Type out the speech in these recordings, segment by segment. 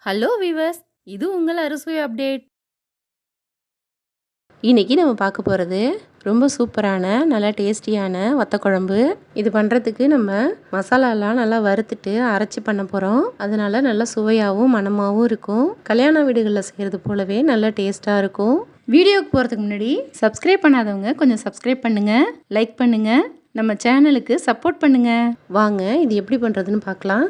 Hello viewers, இது உங்கள் அறுசுவை அப்டேட். இன்றைக்கி நம்ம பார்க்க போகிறது ரொம்ப சூப்பரான நல்லா டேஸ்டியான வத்த குழம்பு. இது பண்ணுறதுக்கு நம்ம மசாலாலாம் நல்லா வறுத்துட்டு அரைச்சி பண்ண போகிறோம். அதனால நல்லா சுவையாகவும் மணமாகவும் இருக்கும். கல்யாண வீடுகளில் செய்கிறது போலவே நல்லா டேஸ்ட்டாக இருக்கும். வீடியோக்கு போகிறதுக்கு முன்னாடி சப்ஸ்கிரைப் பண்ணாதவங்க கொஞ்சம் சப்ஸ்கிரைப் பண்ணுங்கள், லைக் பண்ணுங்கள், நம்ம சேனலுக்கு சப்போர்ட் பண்ணுங்கள். வாங்க இது எப்படி பண்ணுறதுன்னு பார்க்கலாம்.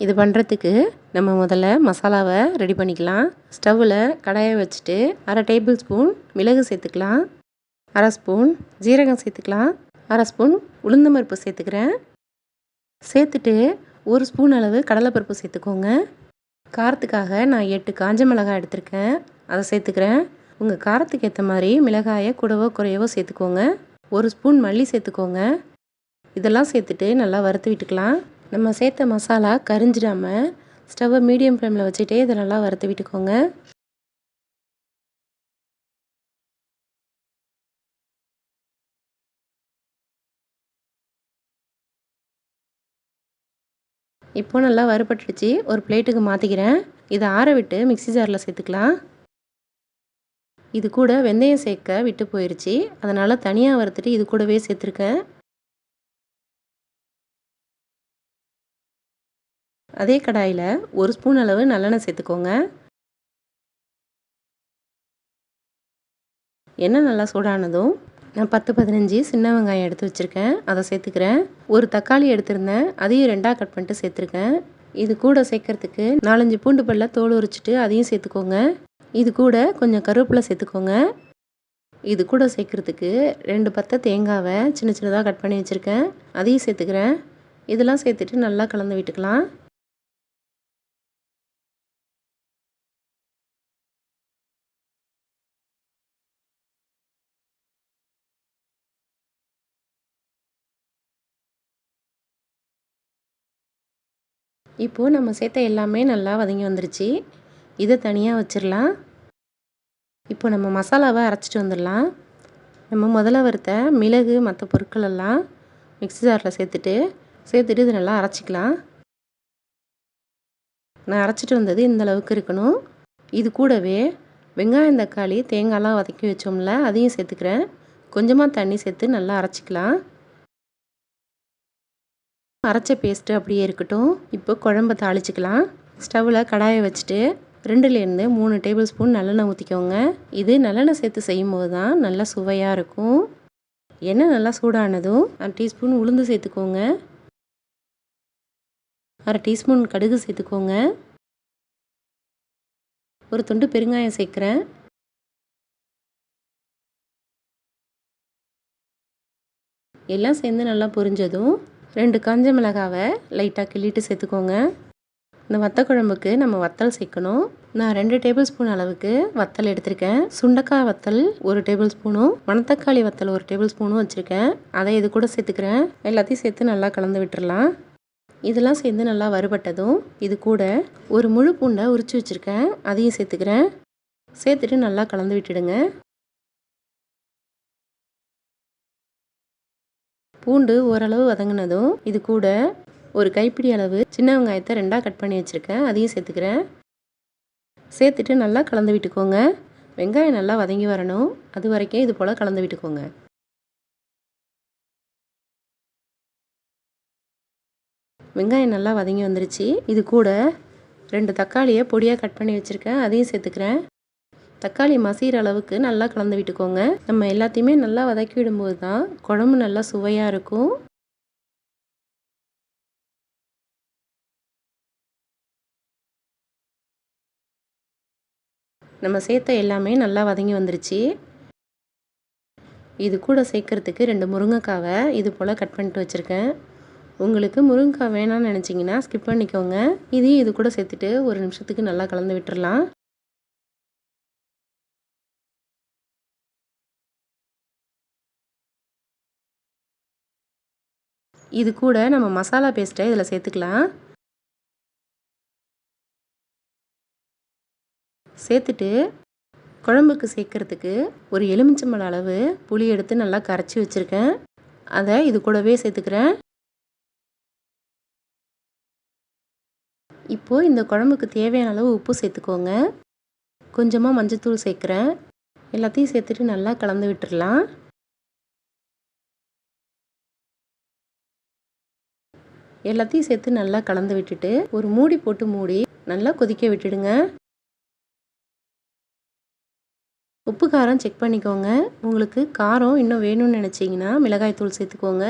இது பண்ணுறதுக்கு நம்ம முதல்ல மசாலாவை ரெடி பண்ணிக்கலாம். ஸ்டவ்வில் கடாயை வச்சுட்டு 1/2 டேபிள் ஸ்பூன் மிளகு சேர்த்துக்கலாம், 1/2 ஸ்பூன் ஜீரகம் சேர்த்துக்கலாம், 1/2 ஸ்பூன் உளுந்தம்பருப்பு சேர்த்துக்கிறேன். சேர்த்துட்டு 1 ஸ்பூன் அளவு கடலைப்பருப்பு சேர்த்துக்கோங்க. காரத்துக்காக நான் 8 காஞ்ச மிளகாய் எடுத்திருக்கேன், அதை சேர்த்துக்கிறேன். உங்கள் காரத்துக்கு ஏற்ற மாதிரி மிளகாயை கூடவோ குறையவோ சேர்த்துக்கோங்க. 1 ஸ்பூன் மல்லி சேர்த்துக்கோங்க. இதெல்லாம் சேர்த்துட்டு நல்லா வறுத்து விட்டுக்கலாம். நம்ம சேர்த்த மசாலா கரிஞ்சிடாமல் ஸ்டவ்வை மீடியம் ஃப்ளேமில் வச்சுட்டே இதை நல்லா வறுத்து விட்டுக்கோங்க. இப்போ நல்லா வறுபட்டுடுச்சு, ஒரு பிளேட்டுக்கு மாற்றிக்கிறேன். இதை ஆற விட்டு மிக்ஸி ஜாரில் சேர்த்துக்கலாம். இது கூட வெந்தயம் சேர்க்க விட்டு போயிடுச்சு, அதனால் தனியாக வறுத்துட்டு இது கூடவே சேர்த்துருக்கேன். அதே கடாயில் 1 ஸ்பூன் அளவு நல்லெண்ணெய் சேர்த்துக்கோங்க. எண்ணெய் நல்லா சூடானதும் நான் 10-15 சின்ன வெங்காயம் எடுத்து வச்சுருக்கேன், அதை சேர்த்துக்கிறேன். ஒரு தக்காளி எடுத்திருந்தேன், அதையும் 2ஆக கட் பண்ணிட்டு சேர்த்துருக்கேன். இது கூட சேர்க்கறதுக்கு 4-5 பூண்டு பல்ல தோல் உரிச்சிட்டு அதையும் சேர்த்துக்கோங்க. இது கூட கொஞ்சம் கருவேப்பிலை சேர்த்துக்கோங்க. இது கூட சேர்க்குறதுக்கு 2 பத்தை தேங்காவை சின்ன சின்னதாக கட் பண்ணி வச்சுருக்கேன், அதையும் சேர்த்துக்கிறேன். இதெல்லாம் சேர்த்துட்டு நல்லா கலந்து விட்டுக்கலாம். இப்போது நம்ம சேர்த்த எல்லாமே நல்லா வதங்கி வந்துருச்சு. இதை தனியாக வச்சிடலாம். இப்போ நம்ம மசாலாவை அரைச்சிட்டு வந்துடலாம். நம்ம முதல்ல வறுத்த மிளகு மற்ற பொருட்கள் எல்லாம் மிக்ஸி ஜாரில் சேர்த்துட்டு இது நல்லா அரைச்சிக்கலாம். நான் அரைச்சிட்டு வந்தது இந்த அளவுக்கு இருக்கணும். இது கூடவே வெங்காயம் தக்காளி தேங்காய்லாம் வதக்கி வச்சோம்ல, அதையும் சேர்த்துக்கிறேன். கொஞ்சமாக தண்ணி சேர்த்து நல்லா அரைச்சிக்கலாம். அரைச்ச பேஸ்ட்டு அப்படியே இருக்கட்டும். இப்போ குழம்பை தாளிச்சிக்கலாம். ஸ்டவ்வில் கடாயை வச்சுட்டு 2லேருந்து 3 டேபிள் ஸ்பூன் நல்லெண்ணெய் ஊற்றிக்கோங்க. இது நல்லெண்ணெய் சேர்த்து செய்யும்போது தான் நல்லா சுவையாக இருக்கும். எண்ணெய் நல்லா சூடானதும் 1 டீஸ்பூன் உளுந்து சேர்த்துக்கோங்க, 1/2 டீஸ்பூன் கடுகு சேர்த்துக்கோங்க, ஒரு துண்டு பெருங்காயம் சேர்க்குறேன். எல்லாம் சேர்ந்து நல்லா பொரிஞ்சதும் 2 காஞ்ச மிளகாவை லைட்டாக கிள்ளிட்டு சேர்த்துக்கோங்க. இந்த வத்த குழம்புக்கு நம்ம வத்தல் சேர்க்கணும். நான் 2 டேபிள் ஸ்பூன் அளவுக்கு வத்தல் எடுத்திருக்கேன். சுண்டைக்காய் வத்தல் 1 டேபிள் ஸ்பூனும் மணத்தக்காளி வத்தல் 1 டேபிள் ஸ்பூனும் வச்சுருக்கேன், அதை இது கூட சேர்த்துக்கிறேன். எல்லாத்தையும் சேர்த்து நல்லா கலந்து விட்டுடலாம். இதெல்லாம் சேர்ந்து நல்லா வறுபட்டதும் இது கூட ஒரு முழு பூண்டை உரித்து வச்சுருக்கேன், அதையும் சேர்த்துக்கிறேன். சேர்த்துட்டு நல்லா கலந்து விட்டுடுங்க. பூண்டு ஓரளவு வதங்கினதும் இது கூட ஒரு கைப்பிடி அளவு சின்ன வெங்காயத்தை 2ஆக கட் பண்ணி வச்சுருக்கேன், அதையும் சேர்த்துக்கிறேன். சேர்த்துட்டு நல்லா கலந்து விட்டுக்கோங்க. வெங்காயம் நல்லா வதங்கி வரணும், அது வரைக்கும் இது போல் கலந்து விட்டுக்கோங்க. வெங்காயம் நல்லா வதங்கி வந்துருச்சு. இது கூட 2 தக்காளியை பொடியாக கட் பண்ணி வச்சுருக்கேன், அதையும் சேர்த்துக்கிறேன். தக்காளி மசிகிற அளவுக்கு நல்லா கலந்து விட்டுக்கோங்க. நம்ம எல்லாத்தையுமே நல்லா வதக்கி விடும்போது தான் குழம்பு நல்லா சுவையாக இருக்கும். நம்ம சேர்த்த எல்லாமே நல்லா வதங்கி வந்துருச்சு. இது கூட சேர்க்கறதுக்கு 2 முருங்கைக்காவை இது போல் கட் பண்ணிட்டு வச்சுருக்கேன். உங்களுக்கு முருங்கைக்காய் வேணாம்னு நினச்சிங்கன்னா ஸ்கிப் பண்ணிக்கோங்க. இதையும் இது கூட சேர்த்துட்டு 1 நிமிஷத்துக்கு நல்லா கலந்து விட்டுறலாம். இது கூட நம்ம மசாலா பேஸ்ட்டை இதில் சேர்த்துக்கலாம். சேர்த்துட்டு குழம்புக்கு சேர்க்குறதுக்கு ஒரு எலுமிச்சம்பழம் அளவு புளி எடுத்து நல்லா கரைச்சி வச்சுருக்கேன், அதை இது கூடவே சேர்த்துக்கிறேன். இப்போது இந்த குழம்புக்கு தேவையான அளவு உப்பு சேர்த்துக்கோங்க. கொஞ்சமாக மஞ்சத்தூள் சேர்க்குறேன். எல்லாத்தையும் சேர்த்துட்டு நல்லா கலந்து விட்டுடலாம். எல்லாத்தையும் சேர்த்து நல்லா கலந்து விட்டுட்டு ஒரு மூடி போட்டு மூடி நல்லா கொதிக்க விட்டுடுங்க. உப்பு காரம் செக் பண்ணிக்கோங்க. உங்களுக்கு காரம் இன்னும் வேணும்னு நினச்சிங்கன்னா மிளகாய்த்தூள் சேர்த்துக்கோங்க.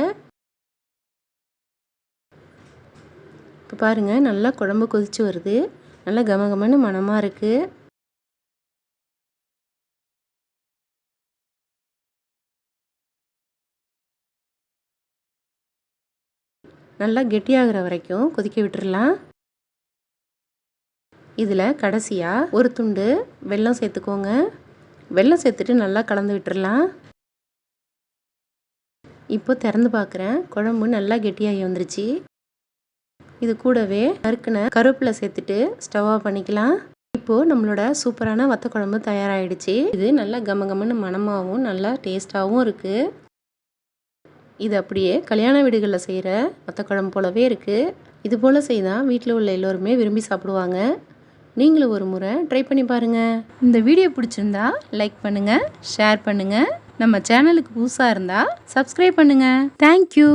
இப்போ பாருங்கள், நல்லா குழம்பு கொதிச்சு வருது. நல்லா கமகமன்னு மணமாக இருக்குது. நல்லா கெட்டியாகிற வரைக்கும் கொதிக்க விட்டுறலாம். இதில் கடைசியாக ஒரு துண்டு வெல்லம் சேர்த்துக்கோங்க. வெல்லம் சேர்த்துட்டு நல்லா கலந்து விட்டுறலாம். இப்போ திறந்து பார்க்குறேன், குழம்பு நல்லா கெட்டியாகி வந்துருச்சு. இது கூடவே நறுக்கின கருவேப்பிலை சேர்த்துட்டு ஸ்டவ் ஆஃப் பண்ணிக்கலாம். இப்போது நம்மளோட சூப்பரான வத்த குழம்பு தயாராகிடுச்சு. இது நல்லா கமகமன்னு மணமாகவும் நல்லா டேஸ்ட்டாகவும் இருக்குது. இது அப்படியே கல்யாண வீடுகளில் செய்கிற வத்த குழம்பு போலவே இருக்குது. இது போல் செய்தால் வீட்டில் உள்ள எல்லோருமே விரும்பி சாப்பிடுவாங்க. நீங்களும் ஒரு முறை ட்ரை பண்ணி பாருங்கள். இந்த வீடியோ பிடிச்சிருந்தா லைக் பண்ணுங்கள், ஷேர் பண்ணுங்கள். நம்ம சேனலுக்கு புதுசாக இருந்தால் சப்ஸ்கிரைப் பண்ணுங்கள். தேங்க்யூ.